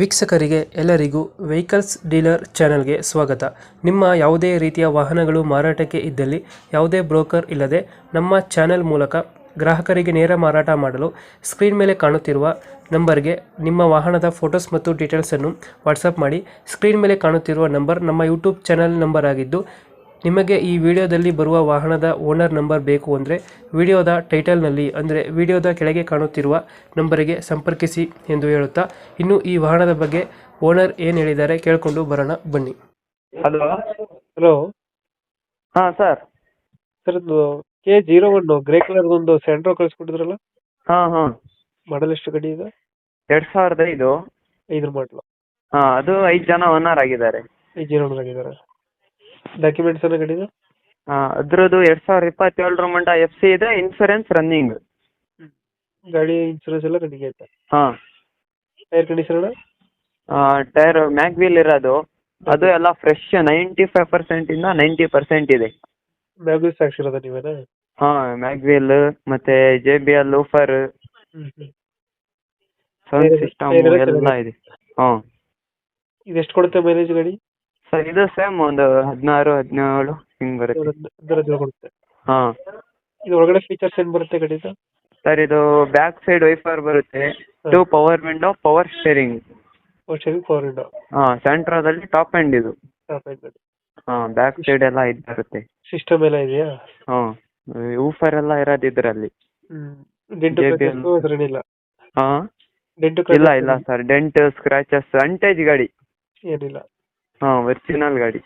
ವೀಕ್ಷಕರಿಗೆ ಎಲ್ಲರಿಗೂ vehicles dealer ಚಾನೆಲ್ಗೆ ಸ್ವಾಗತ. ನಿಮ್ಮ ಯಾವುದೇ ರೀತಿಯ ವಾಹನಗಳು ಮಾರಾಟಕ್ಕೆ ಇದ್ದಲ್ಲಿ ಯಾವುದೇ ಬ್ರೋಕರ್ ಇಲ್ಲದೆ ನಮ್ಮ ಚಾನೆಲ್ ಮೂಲಕ ಗ್ರಾಹಕರಿಗೆ ನೇರ ಮಾರಾಟ ಮಾಡಲು ಸ್ಕ್ರೀನ್ ಮೇಲೆ ಕಾಣುತ್ತಿರುವ ನಂಬರ್ಗೆ ನಿಮ್ಮ ವಾಹನದ ಫೋಟೋಸ್ ಮತ್ತು ಡೀಟೇಲ್ಸನ್ನು ವಾಟ್ಸಪ್ ಮಾಡಿ. ಸ್ಕ್ರೀನ್ ಮೇಲೆ ಕಾಣುತ್ತಿರುವ ನಂಬರ್ ನಮ್ಮ ಯೂಟ್ಯೂಬ್ ಚಾನೆಲ್ ನಂಬರ್ ಆಗಿದ್ದು, ನಿಮಗೆ ಈ ವಿಡಿಯೋದಲ್ಲಿ ಬರುವ ವಾಹನದ ಓನರ್ ನಂಬರ್ ಬೇಕು ಅಂದರೆ ವಿಡಿಯೋದ ಟೈಟಲ್ನಲ್ಲಿ ಅಂದರೆ ವಿಡಿಯೋದ ಕೆಳಗೆ ಕಾಣುತ್ತಿರುವ ನಂಬರಿಗೆ ಸಂಪರ್ಕಿಸಿ ಎಂದು ಹೇಳುತ್ತಾ, ಇನ್ನು ಈ ವಾಹನದ ಬಗ್ಗೆ ಓನರ್ ಏನು ಹೇಳಿದ್ದಾರೆ ಕೇಳಿಕೊಂಡು ಬರೋಣ ಬನ್ನಿ. ಹಲೋ. ಹಲೋ ಹಾಂ ಸರ್. ಸರ್, ಇದು K01 ಗ್ರೇ ಕಲರ್ ಒಂದು ಸ್ಯಾಂಟ್ರೋ ಕಳಿಸ್ಕೊಟ್ಟಿದ್ರಲ್ಲ, ಹಾಂ ಹಾಂ ಮಾಡಲ್ ಎಷ್ಟು ಗಾಡಿ ಇದೆ? 2005. 5 ಮಾಡಲು. ಹಾಂ, ಅದು 5 ಜನ ಓನರ್ ಆಗಿದ್ದಾರೆ. 5 ಜನ ಆಗಿದ್ದಾರೆ. ಡಾಕ್ಯುಮೆಂಟ್ಸ್ ಎಲ್ಲ ಗಾಡಿ ಇದೆ? ಹಾಂ, ಅದ್ರದ್ದು 2027 ಮಟ್ಟ FC ಇದೆ, ಇನ್ಸೂರೆನ್ಸ್ ರನ್ನಿಂಗ್. ಗಾಡಿ ಇನ್ಸೂರೆನ್ಸ್ ಎಲ್ಲ ರನ್ನಿಂಗ್ ಐತೆ? ಹಾಂ. Tyre condition? Tyre mag wheel ಇರೋದು, ಅದು ಎಲ್ಲ ಫ್ರೆಶ್ 95% ಇಂದ 90% ಇದೆ. ಮ್ಯಾಗ್ ವೀಲ್ಸ್ ಹಾಕ್ಸಿರೋದ ನೀವೇನಾ? ಹಾಂ, ಮ್ಯಾಗ್ ವೀಲ್ ಮತ್ತೆ JBL ಲೂಫರ್, ಸೌಂಡ್ ಸಿಸ್ಟಮ್ ಎಲ್ಲ ಇದೆ. ಹಾಂ. ಇದು ಎಷ್ಟು ಕೊಡುತ್ತೆ ಮೈಲೇಜ್ ಗಾಡಿ? ಸರ್, ಇದು ಸೇಮ್ ಒಂದು 16-17 ಹಿಂಗೆ ಬರುತ್ತೆ. ಇದರದ್ದು ಕೊಡುತ್ತೆ. ಹಾಂ. ಇದು ಒಳಗಡೆ ಫೀಚರ್ಸ್ ಏನು ಬರುತ್ತೆ ಗಾಡಿದು? ಸರ್, ಇದು ಬ್ಯಾಕ್ ಸೈಡ್ ವೈಫರ್ ಬರುತ್ತೆ, 2 power window, power steering. Power window. ಹಾಂ, ಸೆಂಟ್ರದಲ್ಲಿ ಟಾಪ್ ಎಂಡ್ ಇದು. ಹಾಂ, ಬ್ಯಾಕ್ ಸೈಡ್ ಎಲ್ಲ ಇದು ಬರುತ್ತೆ. ಸಿಸ್ಟಮ್ ಎಲ್ಲ ಇದೆಯಾ? ಹಾಂ, ಊಫರ್ ಎಲ್ಲ ಇರೋದು ಇದರಲ್ಲಿ. ಏನಿಲ್ಲ? ಹಾಂ, ಇಲ್ಲ ಇಲ್ಲ ಸರ್, ಡೆಂಟ್ ಸ್ಕ್ರಾಚಸ್ ಅಂಟೇಜ್ ಗಾಡಿ ಏನಿಲ್ಲ. ಹಾಂ, ಒರಿಜಿನಲ್ ಗಾಡಿ.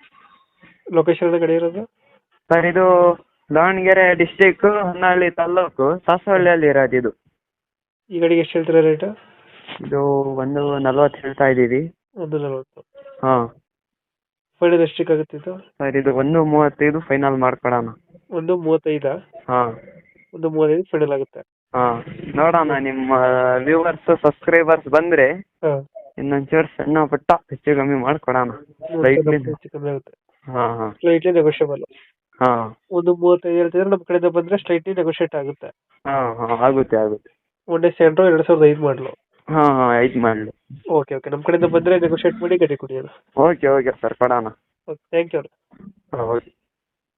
ಲೊಕೇಶನ್ ಗಾಡಿ ಇರೋದು? ಸರ್, ಇದು ದಾವಣಗೆರೆ ಡಿಸ್ಟಿಕ್, ಹೊನ್ನಾಳಿ ತಾಲ್ಲೂಕು, ಸಾಸವಳ್ಳಿಯಲ್ಲಿ ಇರೋದು ಇದು. ಈ ಗಾಡಿಗೆ ಎಷ್ಟು ಹೇಳ್ತೀರಾ ರೇಟ್? ಇದು 140 ಹೇಳ್ತಾ ಇದ್ದೀವಿ. 140. ಹಾಂ. ಫೈನಲ್ ಎಷ್ಟಕ್ಕೆ ಆಗುತ್ತೆ ಇದು? ಸರ್, ಇದು 135 ಫೈನಲ್ ಮಾಡ್ಕೊಡೋಣ. 135? ಹಾಂ, 135 ಫೈನಲ್ ಆಗುತ್ತೆ. ಹಾಂ, ನೋಡೋಣ. ನಿಮ್ಮ ವ್ಯೂವರ್ಸ್ ಸಬ್ಸ್ಕ್ರೈಬರ್ಸ್ ಬಂದರೆ ಇನ್ನೊಂಚೂರು ಸಣ್ಣ ಪುಟ್ಟ ಹೆಚ್ಚು ಕಮ್ಮಿ ಮಾಡ್ಕೊಡೋಣ. ಹೆಚ್ಚು ಕಮ್ಮಿ ಆಗುತ್ತೆ. ಹಾಂ ಹಾಂ, ಸ್ಲೈಟ್ಲಿ ನೆಗೋಷಿಯಬಲ್. ಹಾಂ. 135 ಹೇಳ್ತಿದ್ರೆ ನಮ್ಮ ಕಡೆಯಿಂದ ಬಂದರೆ ಸ್ಲೈಟ್ಲಿ ನೆಗೋಷಿಯೇಟ್ ಆಗುತ್ತೆ. ಹಾಂ ಹಾಂ, ಆಗುತ್ತೆ ಆಗುತ್ತೆ. ಒಂದೇ ಸೆಂಟ್ರೋ 2005 ಮಾಡಲು. ಹಾಂ ಹಾಂ, 5 ಮಾಡಲು. ಓಕೆ ಓಕೆ, ನಮ್ಮ ಕಡೆಯಿಂದ ಬಂದರೆ ನೆಗೋಷಿಯೇಟ್ ಮಾಡಿ ಗಾಡಿ ಕೊಡಿ. ಓಕೆ ಓಕೆ ಸರ್, ಕೊಡೋಣ. Okay, thank you. ಹಾಂ, ಓಕೆ.